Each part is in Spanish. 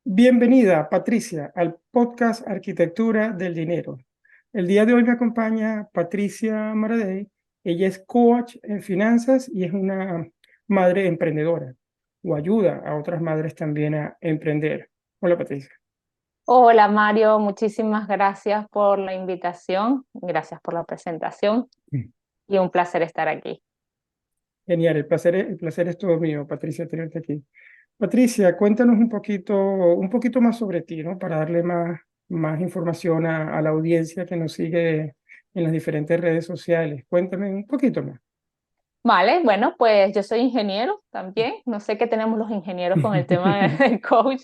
Bienvenida, Patricia, al podcast Arquitectura del Dinero. El día de hoy me acompaña Patricia Maradei. Ella es coach en finanzas y es una madre emprendedora o ayuda a otras madres también a emprender. Hola, Patricia. Hola Mario, muchísimas gracias por la invitación, gracias por la presentación Mm. y un placer estar aquí. Genial, el placer es todo mío, Patricia, tenerte aquí. Patricia, cuéntanos un poquito más sobre ti, ¿no? Para darle más información a la audiencia que nos sigue en las diferentes redes sociales. Cuéntame un poquito más. Vale, bueno, pues yo soy ingeniero también, no sé qué tenemos los ingenieros con el tema del coach.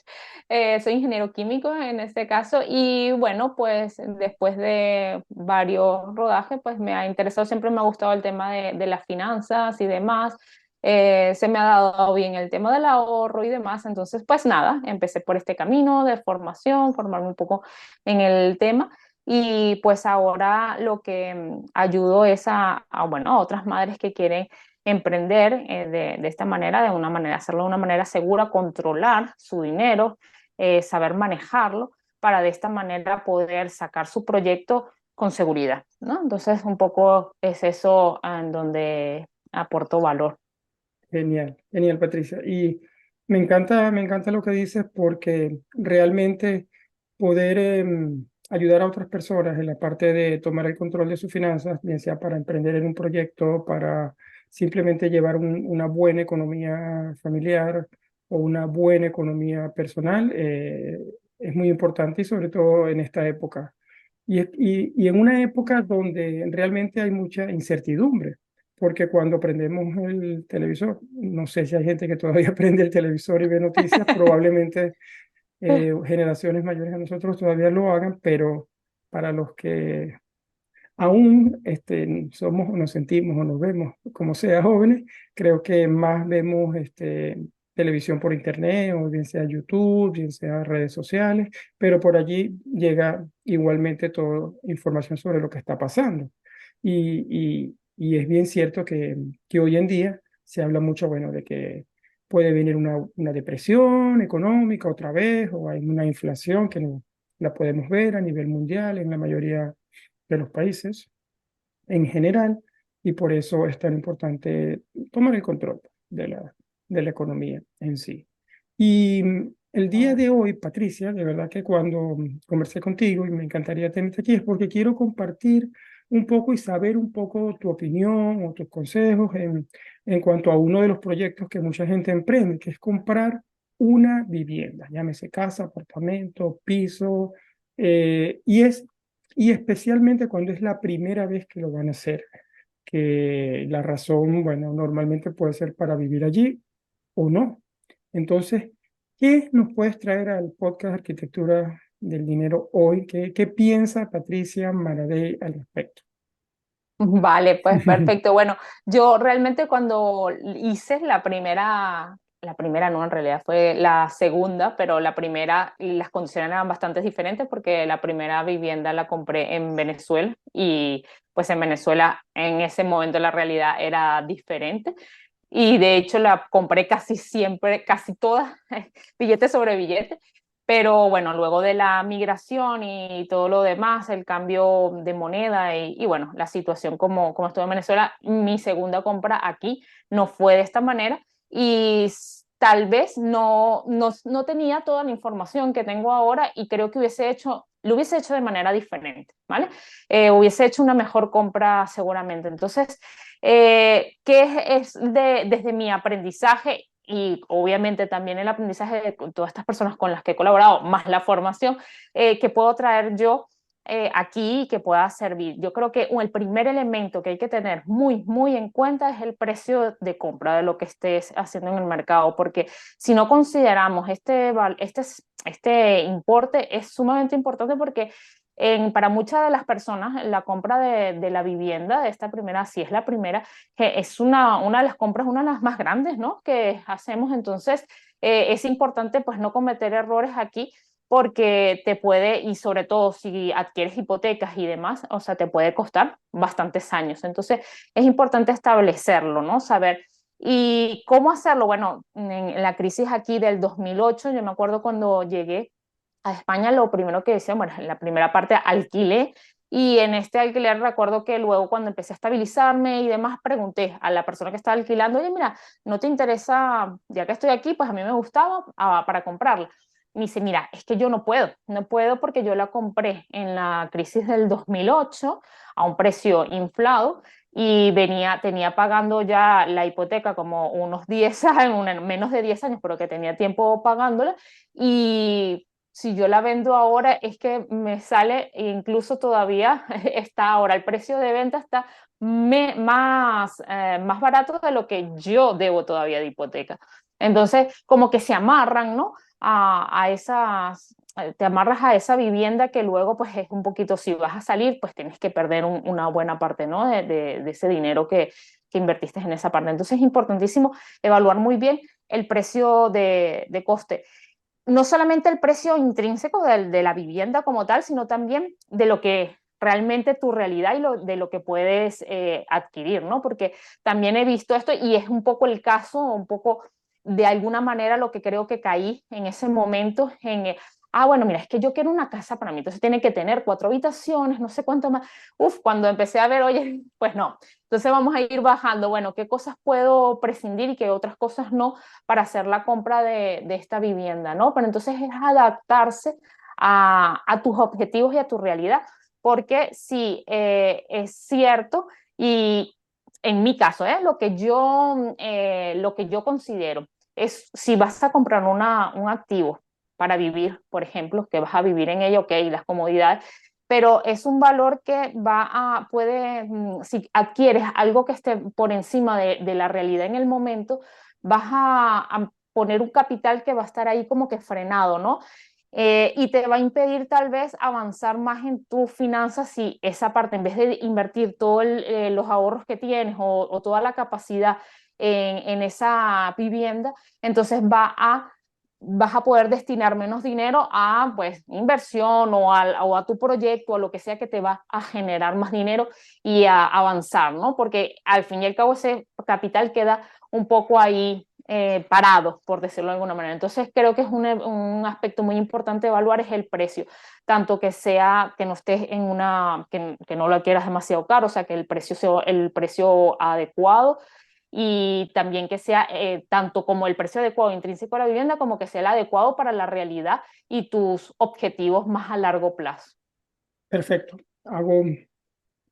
Soy ingeniero químico en este caso y bueno, pues después de varios rodajes, pues me ha interesado, siempre me ha gustado el tema de las finanzas y demás. Se me ha dado bien el tema del ahorro y demás, entonces pues nada, empecé por este camino de formación, formarme un poco en el tema. Y pues ahora lo que ayudo es bueno, a otras madres que quieren emprender de esta manera, de una manera, hacerlo de una manera segura, controlar su dinero, saber manejarlo, para de esta manera poder sacar su proyecto con seguridad, ¿no? Entonces, un poco es eso en donde aporto valor. Genial, genial, Patricia. Y me encanta lo que dices porque realmente poder ayudar a otras personas en la parte de tomar el control de sus finanzas, bien sea para emprender en un proyecto, para simplemente llevar una buena economía familiar o una buena economía personal, es muy importante y sobre todo en esta época. Y en una época donde realmente hay mucha incertidumbre porque cuando prendemos el televisor, no sé si hay gente que todavía prende el televisor y ve noticias, probablemente generaciones mayores a nosotros todavía lo hagan, pero para los que aún somos o nos sentimos o nos vemos como sea jóvenes, creo que más vemos televisión por internet o bien sea YouTube, bien sea redes sociales, pero por allí llega igualmente toda información sobre lo que está pasando. Y es bien cierto que hoy en día se habla mucho, bueno, de que puede venir una depresión económica otra vez o hay una inflación que no la podemos ver a nivel mundial en la mayoría de los países en general, y por eso es tan importante tomar el control de la economía en sí. Y el día de hoy, Patricia, de verdad que cuando conversé contigo y me encantaría tenerte aquí es porque quiero compartir un poco y saber un poco tu opinión o tus consejos en cuanto a uno de los proyectos que mucha gente emprende, que es comprar una vivienda, llámese casa, apartamento, piso, y especialmente cuando es la primera vez que lo van a hacer, que la razón, bueno, normalmente puede ser para vivir allí o no. Entonces, ¿qué nos puedes traer al podcast Arquitectura del Dinero hoy? ¿Qué piensa Patricia Maradei al respecto? Vale, pues perfecto. Bueno, yo realmente cuando hice la primera no, en realidad fue la segunda, pero la primera, las condiciones eran bastante diferentes porque la primera vivienda la compré en Venezuela y pues en Venezuela en ese momento la realidad era diferente. Y de hecho la compré casi siempre, casi todas, billete sobre billete. Pero bueno, luego de la migración y todo lo demás, el cambio de moneda y bueno, la situación como estuve en Venezuela, mi segunda compra aquí no fue de esta manera y tal vez no tenía toda la información que tengo ahora y creo que lo hubiese hecho de manera diferente, ¿vale? Hubiese hecho una mejor compra seguramente. Entonces, ¿qué es desde mi aprendizaje? Y obviamente también el aprendizaje de todas estas personas con las que he colaborado, más la formación que puedo traer yo aquí y que pueda servir. Yo creo que el primer elemento que hay que tener muy en cuenta es el precio de compra de lo que estés haciendo en el mercado, porque si no consideramos este importe es sumamente importante porque para muchas de las personas la compra de la vivienda, de esta primera, si es la primera, que es una de las compras, una de las más grandes, ¿no? Que hacemos. Entonces, es importante pues no cometer errores aquí porque te puede, y sobre todo si adquieres hipotecas y demás, o sea, te puede costar bastantes años. Entonces, es importante establecerlo, ¿no? Saber. ¿Y cómo hacerlo? Bueno, en la crisis aquí del 2008, yo me acuerdo cuando llegué a España, lo primero que decía, bueno, en la primera parte alquilé y en este alquiler recuerdo que luego cuando empecé a estabilizarme y demás, pregunté a la persona que estaba alquilando, oye, mira, ¿no te interesa, ya que estoy aquí, pues a mí me gustaba para comprarla? Me dice, mira, es que yo no puedo porque yo la compré en la crisis del 2008 a un precio inflado y tenía pagando ya la hipoteca como unos 10 años, menos de 10 años, pero que tenía tiempo pagándola y si yo la vendo ahora es que me sale, incluso todavía está ahora, el precio de venta está más barato de lo que yo debo todavía de hipoteca. Entonces, como que se amarran, ¿no? A esas, te amarras a esa vivienda que luego pues es un poquito, si vas a salir, pues tienes que perder una buena parte, ¿no? De ese dinero que invertiste en esa parte. Entonces es importantísimo evaluar muy bien el precio de coste no solamente el precio intrínseco de la vivienda como tal, sino también de lo que realmente tu realidad y de lo que puedes adquirir, ¿no? Porque también he visto esto y es un poco el caso, un poco de alguna manera lo que creo que caí en ese momento bueno, mira, es que yo quiero una casa para mí, entonces tiene que tener 4 habitaciones, no sé cuánto más. Uf, cuando empecé a ver, oye, pues no. Entonces vamos a ir bajando, bueno, qué cosas puedo prescindir y qué otras cosas no para hacer la compra de esta vivienda, ¿no? Pero entonces es adaptarse a tus objetivos y a tu realidad, porque sí, es cierto, y en mi caso, lo que yo considero es si vas a comprar un activo para vivir, por ejemplo, que vas a vivir en ello, ok, las comodidades, pero es un valor que si adquieres algo que esté por encima de la realidad en el momento, vas a poner un capital que va a estar ahí como que frenado, ¿no? Y te va a impedir tal vez avanzar más en tus finanzas si esa parte, en vez de invertir todos los ahorros que tienes o toda la capacidad en esa vivienda, entonces vas a poder destinar menos dinero a pues inversión o a tu proyecto o a lo que sea que te va a generar más dinero y a avanzar, ¿no? Porque al fin y al cabo ese capital queda un poco ahí parado, por decirlo de alguna manera. Entonces creo que es un aspecto muy importante de evaluar es el precio, tanto que sea que no estés que no lo quieras demasiado caro, o sea, que el precio sea el precio adecuado y también que sea tanto como el precio adecuado intrínseco a la vivienda, como que sea el adecuado para la realidad y tus objetivos más a largo plazo. Perfecto.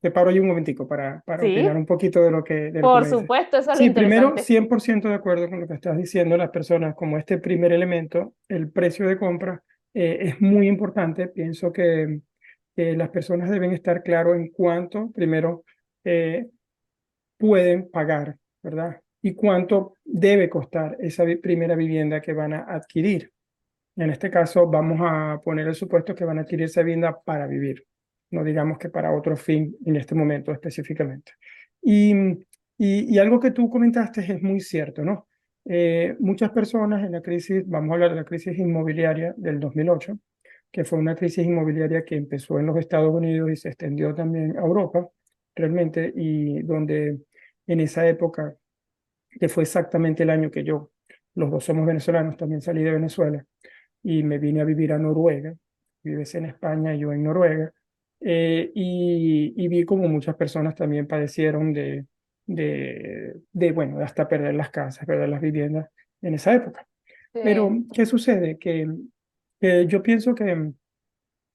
Te paro ahí un momentico para opinar Sí, un poquito de lo que por me dices. supuesto, eso es lo Sí, primero, interesante. 100% de acuerdo con lo que estás diciendo. Las personas, como este primer elemento, el precio de compra, es muy importante. Pienso que las personas deben estar claros en cuánto, primero, eh, pueden pagar, ¿verdad? Y cuánto debe costar esa primera vivienda que van a adquirir. En este caso, vamos a poner el supuesto que van a adquirir esa vivienda para vivir, no digamos que para otro fin en este momento específicamente. Y, y algo que tú comentaste es muy cierto, ¿no? Muchas personas en la crisis, vamos a hablar de la crisis inmobiliaria del 2008, que fue una crisis inmobiliaria que empezó en los Estados Unidos y se extendió también a Europa, realmente, y donde en esa época, que fue exactamente el año que los dos somos venezolanos, también salí de Venezuela y me vine a vivir a Noruega. Vives en España y yo en Noruega. Y vi como muchas personas también padecieron bueno, de hasta perder las casas, perder las viviendas en esa época. Pero, Sí. ¿qué sucede? Que yo pienso que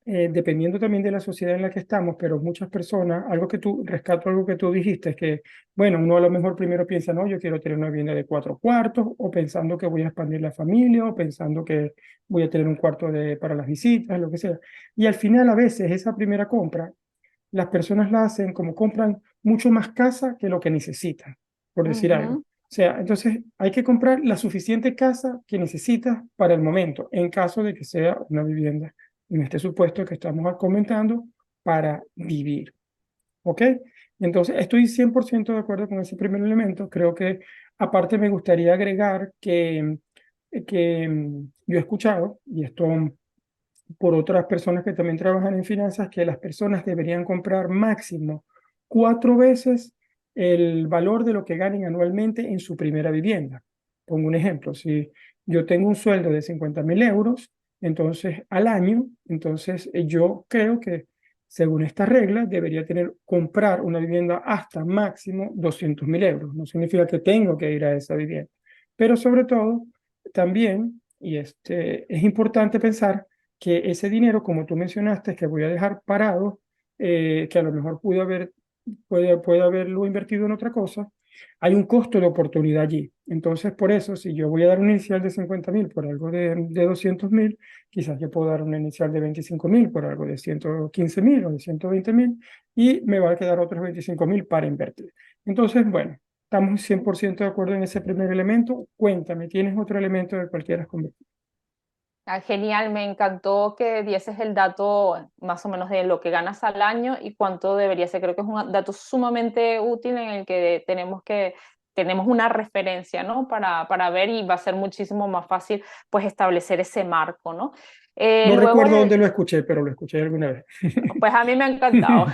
dependiendo también de la sociedad en la que estamos, pero muchas personas, rescato algo que tú dijiste, es que, bueno, uno a lo mejor primero piensa, no, yo quiero tener una vivienda de 4 cuartos, o pensando que voy a expandir la familia, o pensando que voy a tener un cuarto para las visitas, lo que sea. Y al final, a veces, esa primera compra, las personas la hacen como compran mucho más casa que lo que necesitan, por decir algo. Ujú. O sea, entonces hay que comprar la suficiente casa que necesitas para el momento, en caso de que sea una vivienda, en este supuesto que estamos comentando, para vivir. ¿Ok? Entonces, estoy 100% de acuerdo con ese primer elemento. Creo que, aparte, me gustaría agregar que yo he escuchado, y esto por otras personas que también trabajan en finanzas, que las personas deberían comprar máximo 4 veces el valor de lo que ganen anualmente en su primera vivienda. Pongo un ejemplo, si yo tengo un sueldo de 50.000 euros, entonces al año, entonces yo creo que según esta regla debería comprar una vivienda hasta máximo 200.000 euros. No significa que tengo que ir a esa vivienda, pero sobre todo también, y es importante pensar que ese dinero, como tú mencionaste, que voy a dejar parado, que a lo mejor puede haberlo invertido en otra cosa, hay un costo de oportunidad allí. Entonces, por eso, si yo voy a dar un inicial de 50.000 por algo de 200.000, quizás yo puedo dar un inicial de 25.000 por algo de 115.000 o de 120.000 y me va a quedar otros 25.000 para invertir. Entonces, bueno, estamos 100% de acuerdo en ese primer elemento. Cuéntame, ¿tienes otro elemento del cual quieras conversar? Ah, genial, me encantó que dieses el dato más o menos de lo que ganas al año y cuánto debería ser. Creo que es un dato sumamente útil en el que tenemos una referencia, ¿no? Para ver y va a ser muchísimo más fácil pues establecer ese marco, ¿no? No Luego, recuerdo dónde lo escuché, pero lo escuché alguna vez. pues a mí me ha encantado.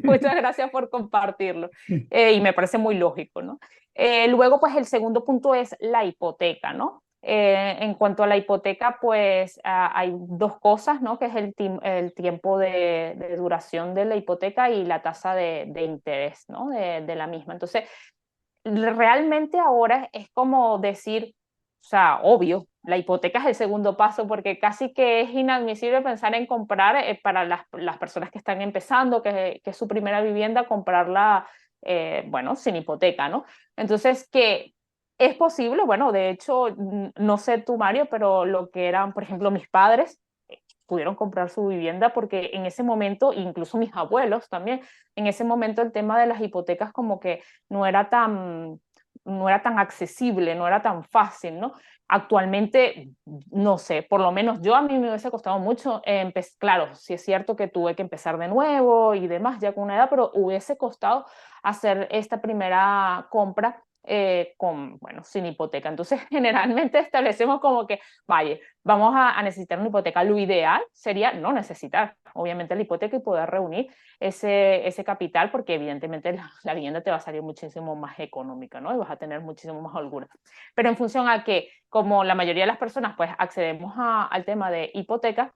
Muchas gracias por compartirlo. Y me parece muy lógico, ¿no? Luego, pues el segundo punto es la hipoteca, ¿no? En cuanto a la hipoteca, pues hay dos cosas, ¿no? Que es el tiempo de duración de la hipoteca y la tasa de interés, ¿no? De la misma. Entonces, realmente ahora es como decir, o sea, obvio, la hipoteca es el segundo paso porque casi que es inadmisible pensar en comprar para las personas que están empezando, que es su primera vivienda, comprarla, bueno, sin hipoteca, ¿no? Entonces, que es posible, bueno, de hecho, no sé tú, Mario, pero lo que eran, por ejemplo, mis padres pudieron comprar su vivienda porque en ese momento, incluso mis abuelos también, en ese momento el tema de las hipotecas como que no era tan, no era tan accesible, no era tan fácil, ¿no? Actualmente, no sé, por lo menos yo a mí me hubiese costado mucho, claro, sí es cierto que tuve que empezar de nuevo y demás, ya con una edad, pero hubiese costado hacer esta primera compra bueno, sin hipoteca. Entonces, generalmente establecemos como que, vaya, vamos a necesitar una hipoteca. Lo ideal sería no necesitar, obviamente, la hipoteca y poder reunir ese capital, porque evidentemente la vivienda te va a salir muchísimo más económica, ¿no? Y vas a tener muchísimo más holgura. Pero en función a que, como la mayoría de las personas, pues accedemos al tema de hipoteca,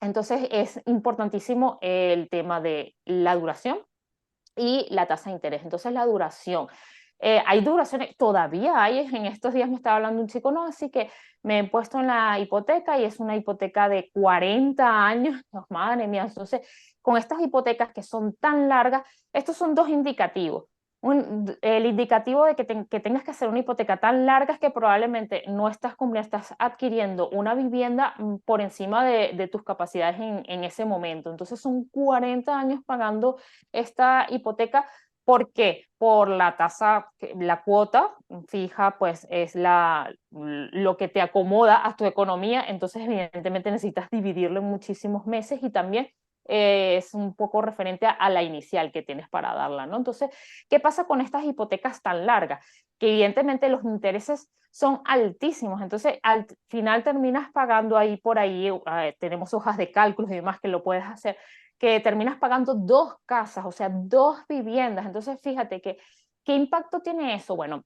entonces es importantísimo el tema de la duración y la tasa de interés. Entonces, la duración. Hay duraciones, todavía hay, en estos días me estaba hablando un chico, no, así que me he puesto en la hipoteca y es una hipoteca de 40 años, oh, madre mía, entonces con estas hipotecas que son tan largas, estos son dos indicativos. El indicativo de que tengas que hacer una hipoteca tan larga es que probablemente no estás cumpliendo, estás adquiriendo una vivienda por encima de tus capacidades en ese momento. Entonces son 40 años pagando esta hipoteca. ¿Por qué? Por la tasa, la cuota fija, pues es lo que te acomoda a tu economía, entonces evidentemente necesitas dividirlo en muchísimos meses y también es un poco referente a la inicial que tienes para darla, ¿no? Entonces, ¿qué pasa con estas hipotecas tan largas? Que evidentemente los intereses son altísimos, entonces al final terminas pagando ahí por ahí, tenemos hojas de cálculos y demás que lo puedes hacer, que terminas pagando dos casas, o sea, dos viviendas. Entonces, fíjate que, ¿qué impacto tiene eso? Bueno,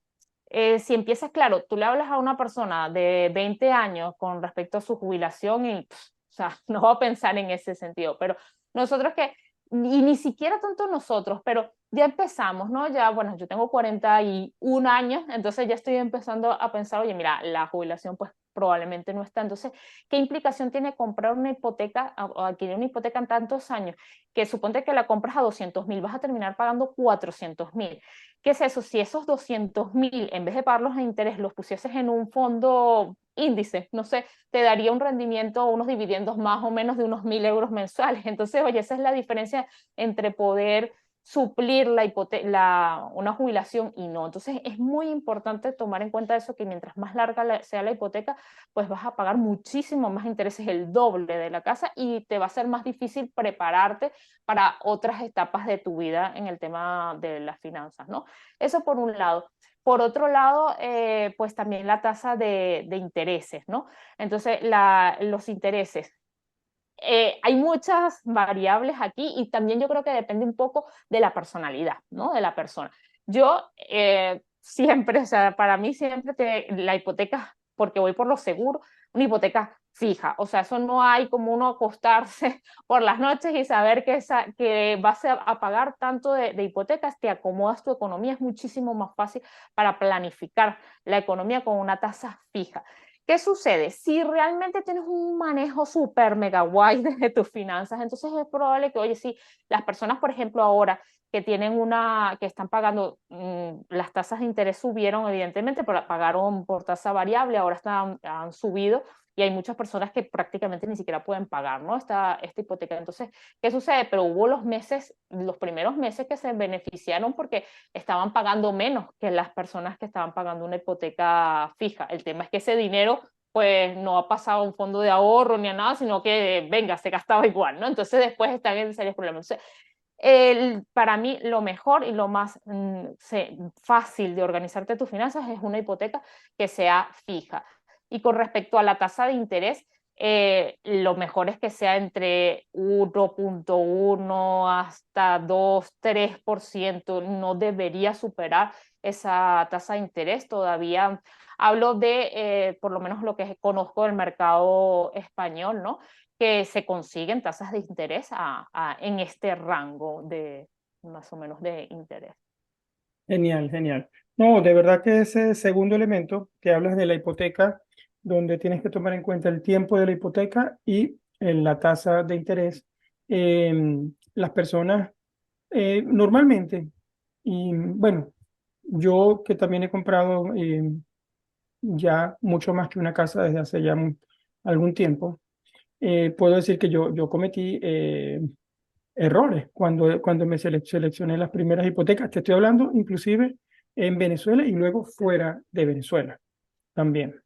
si empiezas, claro, tú le hablas a una persona de 20 años con respecto a su jubilación y, o sea, no va a pensar en ese sentido, pero nosotros que, y ni siquiera tanto nosotros, pero ya empezamos, ¿no? Ya, bueno, yo tengo 41 años, entonces ya estoy empezando a pensar, oye, mira, la jubilación pues probablemente no está. Entonces, ¿qué implicación tiene comprar una hipoteca o adquirir una hipoteca en tantos años? Que suponte que la compras a 200.000, vas a terminar pagando 400.000. ¿Qué es eso? Si esos 200.000, en vez de pagarlos a interés, los pusieses en un fondo índice, no sé, te daría un rendimiento o unos dividendos más o menos de unos 1.000 euros mensuales. Entonces, oye, esa es la diferencia entre poder suplir una jubilación y no. Entonces es muy importante tomar en cuenta eso, que mientras más larga sea la hipoteca, pues vas a pagar muchísimo más intereses, el doble de la casa, y te va a ser más difícil prepararte para otras etapas de tu vida en el tema de las finanzas, ¿no? Eso por un lado. Por otro lado, pues también la tasa de intereses, ¿no? Entonces, los intereses hay muchas variables aquí y también yo creo que depende un poco de la personalidad, ¿no? De la persona. Yo siempre, o sea, para mí siempre la hipoteca, porque voy por lo seguro, una hipoteca fija. O sea, eso no hay como uno acostarse por las noches y saber que vas a pagar tanto de hipotecas, te acomodas tu economía, es muchísimo más fácil para planificar la economía con una tasa fija. ¿Qué sucede? Si realmente tienes un manejo súper mega guay de tus finanzas, entonces es probable que, oye, sí, las personas, por ejemplo, ahora que están pagando, las tasas de interés subieron, evidentemente, pero pagaron por tasa variable, ahora han subido y hay muchas personas que prácticamente ni siquiera pueden pagar, ¿no? Esta hipoteca. Entonces, ¿qué sucede? Pero hubo los primeros meses que se beneficiaron porque estaban pagando menos que las personas que estaban pagando una hipoteca fija. El tema es que ese dinero pues no ha pasado a un fondo de ahorro ni a nada, sino que, venga, se gastaba igual, ¿no? Entonces después están en serios problemas. Entonces, para mí lo mejor y lo más fácil de organizarte tus finanzas es una hipoteca que sea fija. Y con respecto a la tasa de interés, lo mejor es que sea entre 1,1 hasta 2, 3%. No debería superar esa tasa de interés. Todavía hablo de, por lo menos lo que conozco del mercado español, ¿no? Que se consiguen tasas de interés en este rango de más o menos de interés. Genial, genial. No, de verdad que ese segundo elemento que hablas de la hipoteca, donde tienes que tomar en cuenta el tiempo de la hipoteca y la tasa de interés, las personas normalmente, y bueno, yo que también he comprado ya mucho más que una casa desde hace ya algún tiempo, puedo decir que yo cometí errores cuando me seleccioné las primeras hipotecas. Te estoy hablando inclusive en Venezuela y luego fuera de Venezuela también.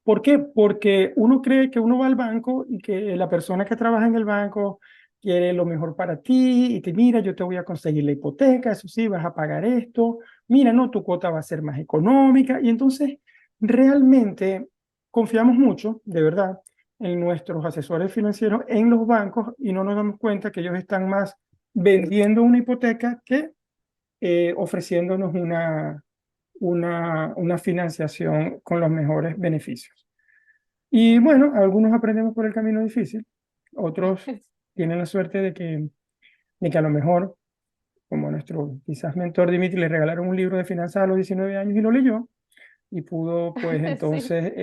¿Por qué? Porque uno cree que uno va al banco y que la persona que trabaja en el banco quiere lo mejor para ti y te mira, yo te voy a conseguir la hipoteca, eso sí, vas a pagar esto, mira, no, tu cuota va a ser más económica y entonces realmente confiamos mucho, de verdad, en nuestros asesores financieros, en los bancos y no nos damos cuenta que ellos están más vendiendo una hipoteca que ofreciéndonos una financiación con los mejores beneficios. Y bueno, algunos aprendemos por el camino difícil, otros tienen la suerte de que a lo mejor, como nuestro quizás mentor Dimitri, le regalaron un libro de finanzas a los 19 años y lo leyó y pudo pues Sí. entonces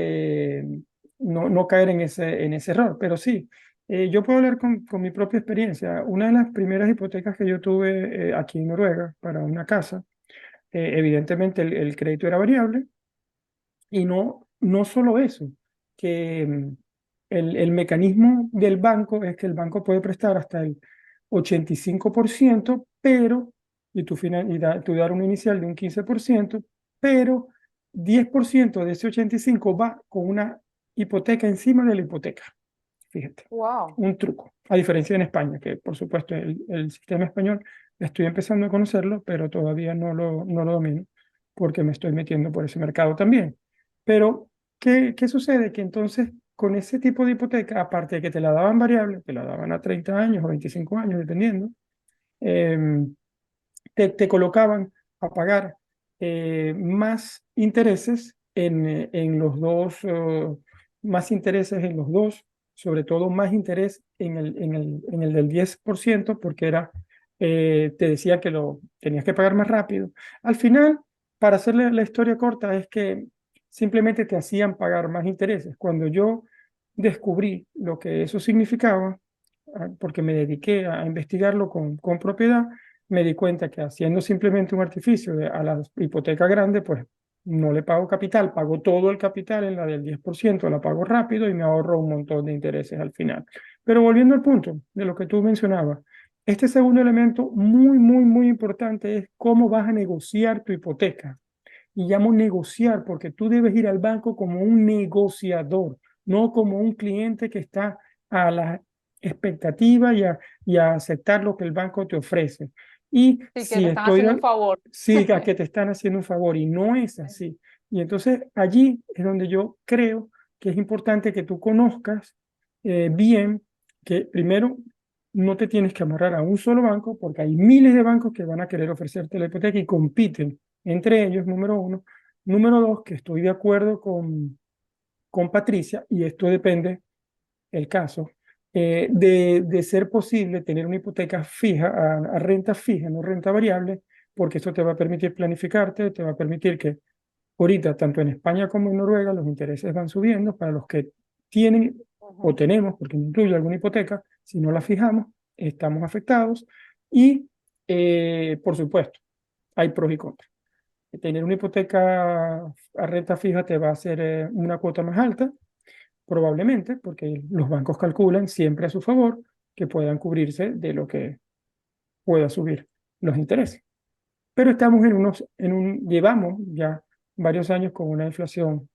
no caer en ese error. Pero sí, yo puedo hablar con mi propia experiencia. Una de las primeras hipotecas que yo tuve aquí en Noruega para una casa, evidentemente el crédito era variable y no solo eso, que el mecanismo del banco es que el banco puede prestar hasta el 85%, pero, tú dar un inicial de un 15%, pero 10% de ese 85 va con una hipoteca encima de la hipoteca. Fíjate, Wow. un truco. A diferencia en España, que por supuesto el sistema español estoy empezando a conocerlo, pero todavía no lo domino porque me estoy metiendo por ese mercado también. Pero, ¿qué sucede? Que entonces con ese tipo de hipoteca, aparte de que te la daban variable, te la daban a 30 años o 25 años, dependiendo, eh, te colocaban a pagar más intereses en los dos, más intereses en los dos, sobre todo más interés en el del 10%, porque te decía que lo tenías que pagar más rápido. Al final, para hacerle la historia corta, es que simplemente te hacían pagar más intereses. Cuando yo descubrí lo que eso significaba, porque me dediqué a investigarlo con propiedad, me di cuenta que haciendo simplemente un artificio a la hipoteca grande, pues no le pago capital, pago todo el capital en la del 10%, la pago rápido y me ahorro un montón de intereses al final. Pero volviendo al punto de lo que tú mencionabas, este segundo elemento muy, muy, muy importante es cómo vas a negociar tu hipoteca. Y llamo negociar porque tú debes ir al banco como un negociador, no como un cliente que está a la expectativa y a aceptar lo que el banco te ofrece. Y Sí, que si te están haciendo un favor. siga que te están haciendo un favor y no es así. Y entonces allí es donde yo creo que es importante que tú conozcas bien que primero no te tienes que amarrar a un solo banco porque hay miles de bancos que van a querer ofrecerte la hipoteca y compiten entre ellos, número uno. Número dos, que estoy de acuerdo con Patricia, y esto depende el caso, de ser posible tener una hipoteca fija, a renta fija, no renta variable, porque esto te va a permitir planificarte, te va a permitir que ahorita, tanto en España como en Noruega, los intereses van subiendo para los que tienen o Ujú. tenemos, porque no incluye alguna hipoteca, si no la fijamos, estamos afectados. Y, por supuesto, hay pros y contras. Tener una hipoteca a renta fija te va a hacer una cuota más alta, probablemente, porque los bancos calculan siempre a su favor que puedan cubrirse de lo que pueda subir los intereses. Pero estamos llevamos ya varios años con una inflación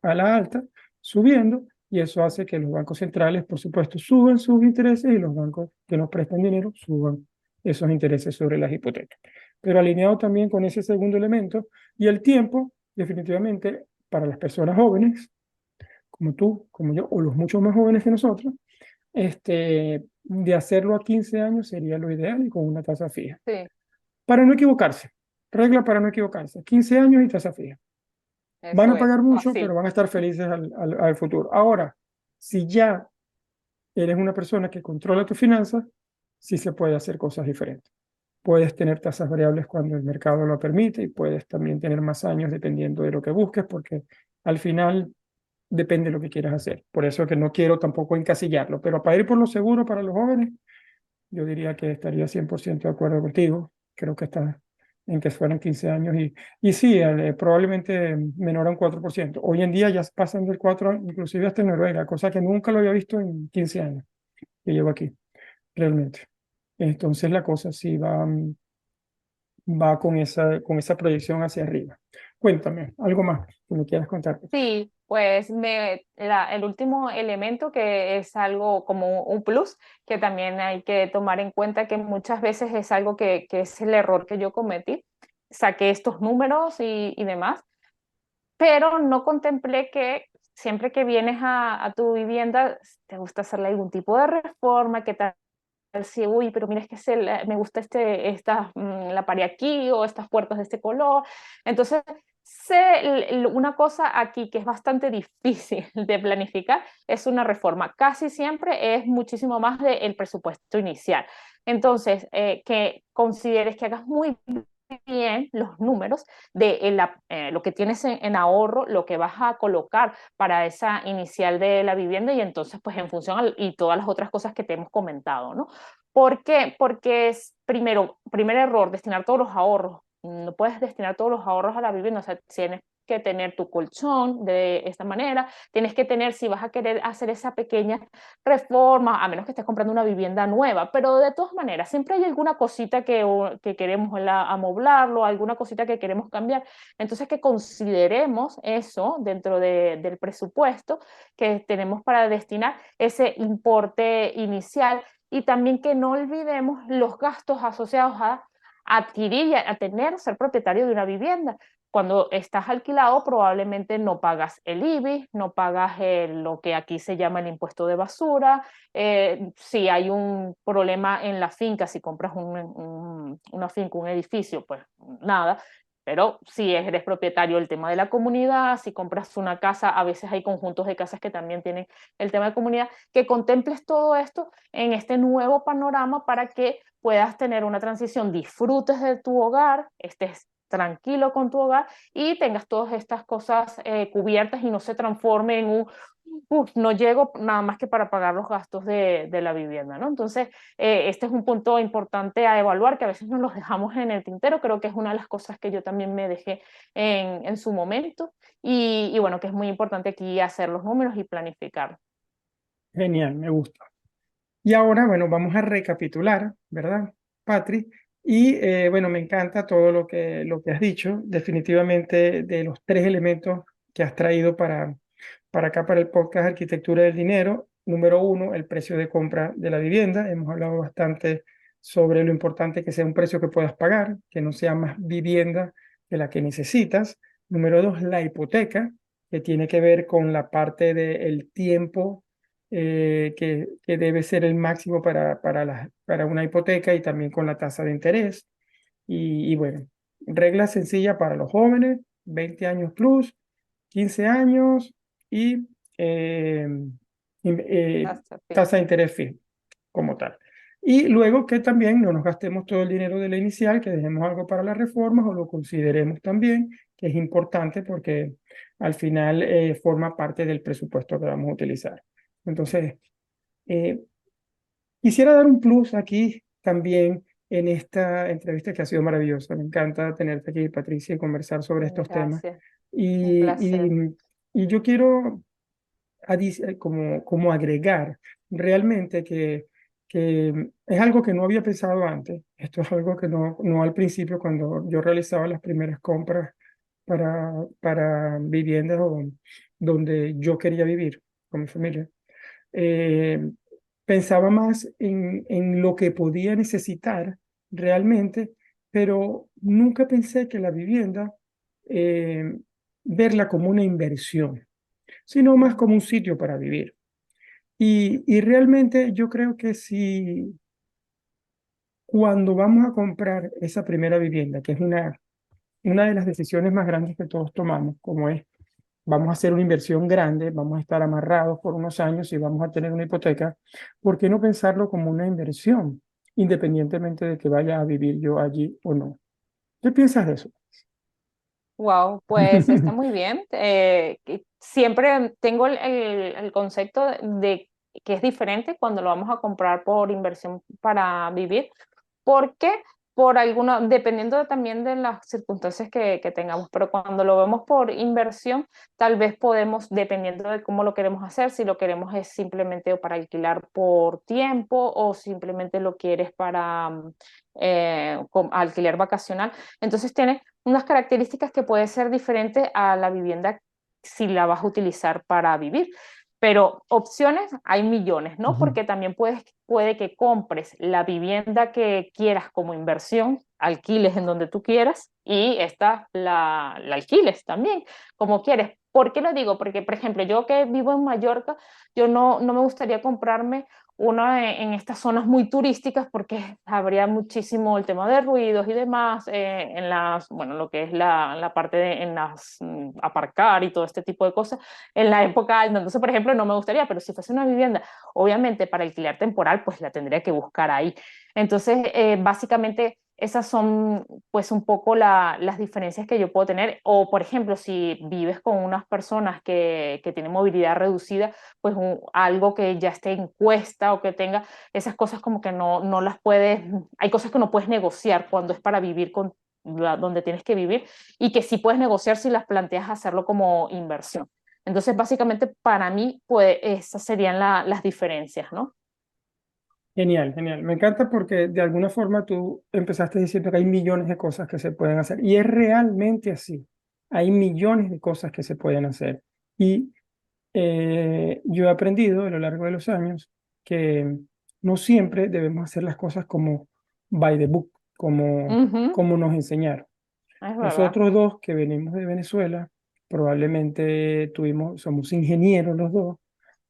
a la alta, subiendo, y eso hace que los bancos centrales, por supuesto, suban sus intereses y los bancos que nos prestan dinero suban esos intereses sobre las hipotecas. Pero alineado también con ese segundo elemento y el tiempo, definitivamente, para las personas jóvenes, como tú, como yo, o los muchos más jóvenes que nosotros, de hacerlo a 15 años sería lo ideal y con una tasa fija. Sí, Para no equivocarse, regla para no equivocarse, 15 años y tasa fija. Van eso a es, pagar mucho, pero así. van a estar felices al futuro. Ahora, si ya eres una persona que controla tus finanzas, sí se puede hacer cosas diferentes. Puedes tener tasas variables cuando el mercado lo permite y puedes también tener más años dependiendo de lo que busques, porque al final depende de lo que quieras hacer. Por eso que no quiero tampoco encasillarlo, pero para ir por lo seguro para los jóvenes, yo diría que estaría 100% de acuerdo contigo. Creo que está en que fueran 15 años y sí, probablemente menor a un 4%. Hoy en día ya pasan del 4, inclusive hasta en Noruega, cosa que nunca lo había visto en 15 años que llevo aquí, realmente. Entonces la cosa sí va con esa proyección hacia arriba. Cuéntame, algo más que me quieras contar. Sí, pues el último elemento que es algo como un plus, que también hay que tomar en cuenta que muchas veces es algo que es el error que yo cometí. Saqué estos números y demás, pero no contemplé que siempre que vienes a tu vivienda te gusta hacerle algún tipo de reforma, que tal si, uy, pero mira, es que me gusta la pared aquí o estas puertas de este color. Entonces, una cosa aquí que es bastante difícil de planificar es una reforma. Casi siempre es muchísimo más del presupuesto inicial. Entonces, que consideres que hagas muy bien los números de lo que tienes en ahorro, lo que vas a colocar para esa inicial de la vivienda y entonces pues en función y todas las otras cosas que te hemos comentado, ¿no? ¿Por qué? Porque es primer error, destinar todos los ahorros. No puedes destinar todos los ahorros a la vivienda, o sea, tienes que tener tu colchón de esta manera, tienes que tener, si vas a querer hacer esa pequeña reforma, a menos que estés comprando una vivienda nueva, pero de todas maneras, siempre hay alguna cosita que queremos amoblarlo, alguna cosita que queremos cambiar. Entonces, que consideremos eso dentro del presupuesto que tenemos para destinar ese importe inicial y también que no olvidemos los gastos asociados a adquirir y a tener, ser propietario de una vivienda. Cuando estás alquilado, probablemente no pagas el IBI, no pagas lo que aquí se llama el impuesto de basura. Si hay un problema en la finca, si compras una finca, un edificio, pues nada. Pero si eres propietario, el tema de la comunidad, si compras una casa, a veces hay conjuntos de casas que también tienen el tema de comunidad, que contemples todo esto en este nuevo panorama para que puedas tener una transición, disfrutes de tu hogar, estés tranquilo con tu hogar y tengas todas estas cosas cubiertas y no se transforme en no llego nada más que para pagar los gastos de la vivienda, ¿no? Entonces, este es un punto importante a evaluar que a veces nos los dejamos en el tintero, creo que es una de las cosas que yo también me dejé en su momento y bueno, que es muy importante aquí hacer los números y planificar. Genial, me gusta. Y ahora, bueno, vamos a recapitular, ¿verdad, Patri? Y bueno, me encanta todo lo que has dicho, definitivamente de los tres elementos que has traído para acá, para el podcast Arquitectura del Dinero. Número uno, el precio de compra de la vivienda. Hemos hablado bastante sobre lo importante que sea un precio que puedas pagar, que no sea más vivienda que la que necesitas. Número dos, la hipoteca, que tiene que ver con la parte del tiempo que debe ser el máximo para una hipoteca y también con la tasa de interés. Y bueno, regla sencilla para los jóvenes, 20 años plus, 15 años y eh, Hasta fin. tasa de interés fija como tal. Y luego que también no nos gastemos todo el dinero de la inicial, que dejemos algo para las reformas o lo consideremos también, que es importante porque al final forma parte del presupuesto que vamos a utilizar. Entonces, eh, quisiera dar un plus aquí también en esta entrevista que ha sido maravillosa. Me encanta tenerte aquí, Patricia, y conversar sobre estos temas. Gracias, un Y, placer. y, y yo quiero como agregar realmente que es algo que no había pensado antes. Esto es algo que no al principio, cuando yo realizaba las primeras compras para viviendas donde yo quería vivir con mi familia. Eh, Pensaba más en lo que podía necesitar realmente, pero nunca pensé que la vivienda, eh, verla como una inversión, sino más como un sitio para vivir. Y realmente yo creo que si cuando vamos a comprar esa primera vivienda, que es una de las decisiones más grandes que todos tomamos, como es, vamos a hacer una inversión grande, vamos a estar amarrados por unos años y vamos a tener una hipoteca, ¿por qué no pensarlo como una inversión, independientemente de que vaya a vivir yo allí o no? ¿Qué piensas de eso? Wow, pues está muy bien. Siempre tengo el concepto de que es diferente cuando lo vamos a comprar por inversión para vivir. ¿Por qué? Por alguna, dependiendo también de las circunstancias que tengamos, pero cuando lo vemos por inversión, tal vez podemos, dependiendo de cómo lo queremos hacer, si lo queremos es simplemente para alquilar por tiempo o simplemente lo quieres para alquiler vacacional. Entonces tiene unas características que puede ser diferente a la vivienda si la vas a utilizar para vivir. Pero opciones hay millones, ¿no? Ujú. Porque también puede que compres la vivienda que quieras como inversión, alquiles en donde tú quieras y esta la alquiles también como quieres. ¿Por qué lo digo? Porque, por ejemplo, yo que vivo en Mallorca, yo no me gustaría comprarme una en estas zonas muy turísticas porque habría muchísimo el tema de ruidos y demás, en las, bueno, lo que es la parte de en las aparcar y todo este tipo de cosas en la época alta. Entonces, por ejemplo, no me gustaría, pero si fuese una vivienda, obviamente para alquiler temporal, pues la tendría que buscar ahí. Entonces, básicamente esas son pues un poco las diferencias que yo puedo tener. O, por ejemplo, si vives con unas personas que tienen movilidad reducida, pues algo que ya esté en cuesta o que tenga esas cosas como que no las puedes, hay cosas que no puedes negociar cuando es para vivir con donde tienes que vivir y que sí puedes negociar si las planteas hacerlo como inversión. Entonces, básicamente, para mí, pues esas serían las diferencias, ¿no? Genial, genial. Me encanta porque de alguna forma tú empezaste diciendo que hay millones de cosas que se pueden hacer. Y es realmente así. Hay millones de cosas que se pueden hacer. Y yo he aprendido a lo largo de los años que no siempre debemos hacer las cosas como by the book, Ujú, como nos enseñaron. es verdad. Nosotros dos que venimos de Venezuela, probablemente somos ingenieros los dos.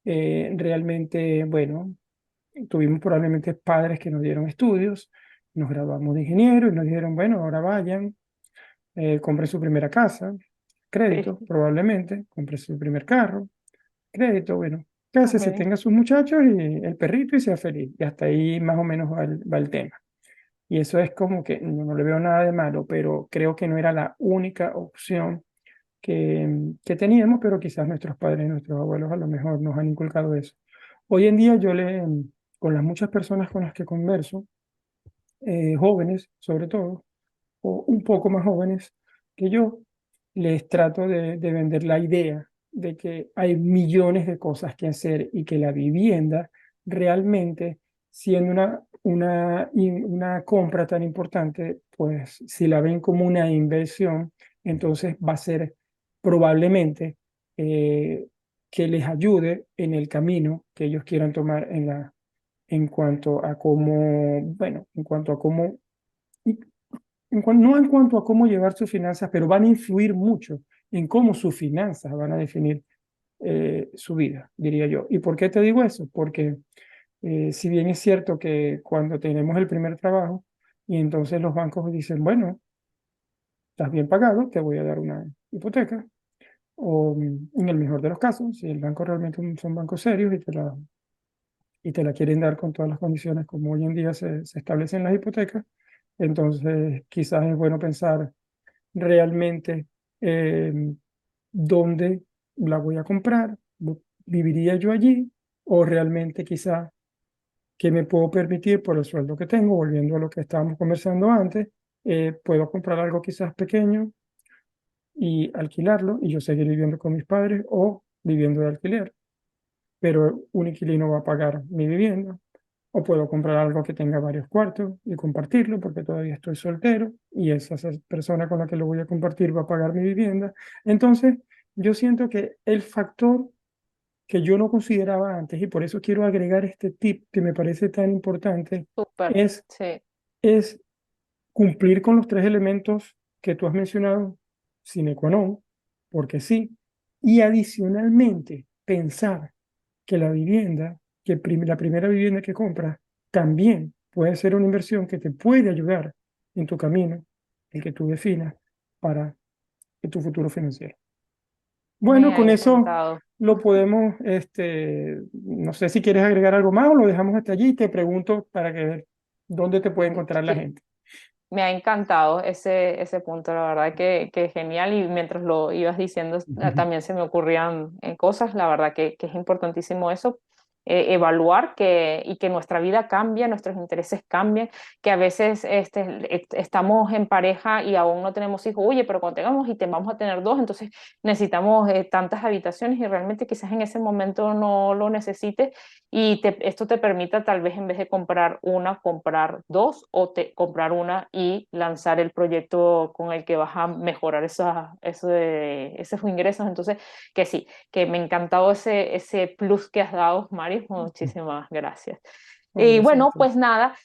Realmente, bueno, tuvimos probablemente padres que nos dieron estudios, nos graduamos de ingeniero y nos dijeron, bueno, ahora vayan, compren su primera casa, Sí. crédito, probablemente, compren su primer carro, crédito, bueno, cásese, Okay. tenga sus muchachos y el perrito y sea feliz. Y hasta ahí más o menos va el tema. Y eso es como que no le veo nada de malo, pero creo que no era la única opción que teníamos, pero quizás nuestros padres y nuestros abuelos a lo mejor nos han inculcado eso. Hoy en día con las muchas personas con las que converso, jóvenes sobre todo, o un poco más jóvenes que yo, les trato de vender la idea de que hay millones de cosas que hacer y que la vivienda realmente, siendo una compra tan importante, pues si la ven como una inversión, entonces va a ser probablemente eh, que les ayude en el camino que ellos quieran tomar en cuanto a cómo, bueno, en cuanto a cómo no en cuanto a cómo llevar sus finanzas, pero van a influir mucho en cómo sus finanzas van a definir su vida, diría yo. ¿Y por qué te digo eso? Porque si bien es cierto que cuando tenemos el primer trabajo y entonces los bancos dicen, bueno, estás bien pagado, te voy a dar una hipoteca, o en el mejor de los casos, si el banco realmente son bancos serios y te la quieren dar con todas las condiciones como hoy en día se establecen las hipotecas, entonces quizás es bueno pensar realmente dónde la voy a comprar, viviría yo allí, o realmente quizás qué me puedo permitir por el sueldo que tengo, volviendo a lo que estábamos conversando antes, puedo comprar algo quizás pequeño y alquilarlo y yo seguir viviendo con mis padres o viviendo de alquiler, pero un inquilino va a pagar mi vivienda. O puedo comprar algo que tenga varios cuartos y compartirlo porque todavía estoy soltero y esa persona con la que lo voy a compartir va a pagar mi vivienda. Entonces, yo siento que el factor que yo no consideraba antes, y por eso quiero agregar este tip que me parece tan importante, Súper, es, sí. es cumplir con los tres elementos que tú has mencionado, sine qua non, porque sí, y adicionalmente pensar que la vivienda, la primera vivienda que compras, también puede ser una inversión que te puede ayudar en tu camino, el que tú definas para tu futuro financiero. Me Bueno, ha con eso encantado. lo podemos, no sé si quieres agregar algo más o lo dejamos hasta allí y te pregunto para que dónde te puede encontrar la Sí, gente. me ha encantado ese punto, la verdad que es genial y mientras lo ibas diciendo también se me ocurrían cosas, la verdad que es importantísimo eso, evaluar y que nuestra vida cambie, nuestros intereses cambien, que a veces estamos en pareja y aún no tenemos hijos, oye, pero cuando tengamos y te vamos a tener dos, entonces necesitamos tantas habitaciones y realmente quizás en ese momento no lo necesites y esto te permita tal vez en vez de comprar una, comprar dos o comprar una y lanzar el proyecto con el que vas a mejorar esos ingresos. Entonces, que sí, que me ha encantado ese plus que has dado, Mario. Muchísimas gracias. No, Y gracias a bueno, ti. pues nada,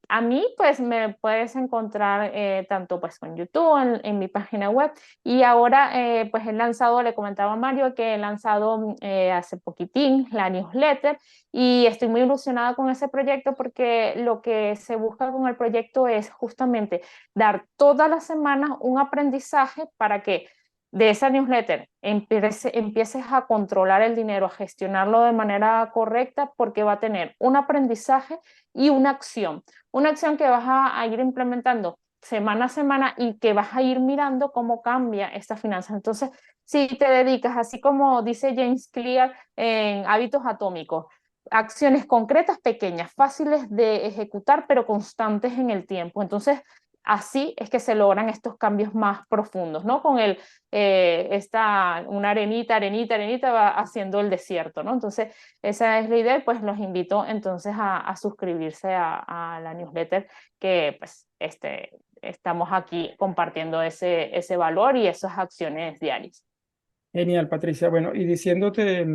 a mí pues me puedes encontrar tanto pues con YouTube, en mi página web y ahora pues he lanzado, le comentaba a Mario que he lanzado hace poquitín la newsletter y estoy muy ilusionada con ese proyecto porque lo que se busca con el proyecto es justamente dar todas las semanas un aprendizaje para que de esa newsletter empieces a controlar el dinero, a gestionarlo de manera correcta, porque va a tener un aprendizaje y una acción que vas a ir implementando semana a semana y que vas a ir mirando cómo cambia esta finanza. Entonces, si te dedicas, así como dice James Clear en Hábitos Atómicos, acciones concretas, pequeñas, fáciles de ejecutar, pero constantes en el tiempo. Entonces, así es que se logran estos cambios más profundos, ¿no? Con una arenita, arenita, arenita va haciendo el desierto, ¿no? Entonces, esa es la idea y pues los invito entonces a suscribirse a la newsletter que pues estamos aquí compartiendo ese valor y esas acciones diarias. Genial, Patricia. Bueno, y diciéndote,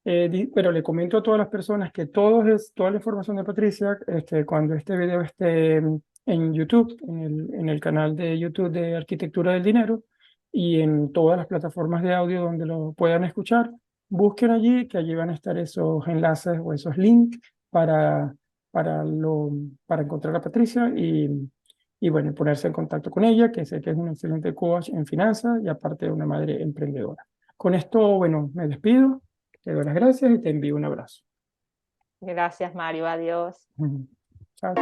pero le comento a todas las personas que toda la información de Patricia, cuando este video esté en YouTube, en el canal de YouTube de Arquitectura del Dinero y en todas las plataformas de audio donde lo puedan escuchar, busquen allí, que allí van a estar esos enlaces o esos links para, para, lo, para encontrar a Patricia y bueno, ponerse en contacto con ella, que sé que es una excelente coach en finanzas y aparte una madre emprendedora. Con esto, bueno, me despido, te doy las gracias y te envío un abrazo. Gracias, Mario. Adiós. Chao.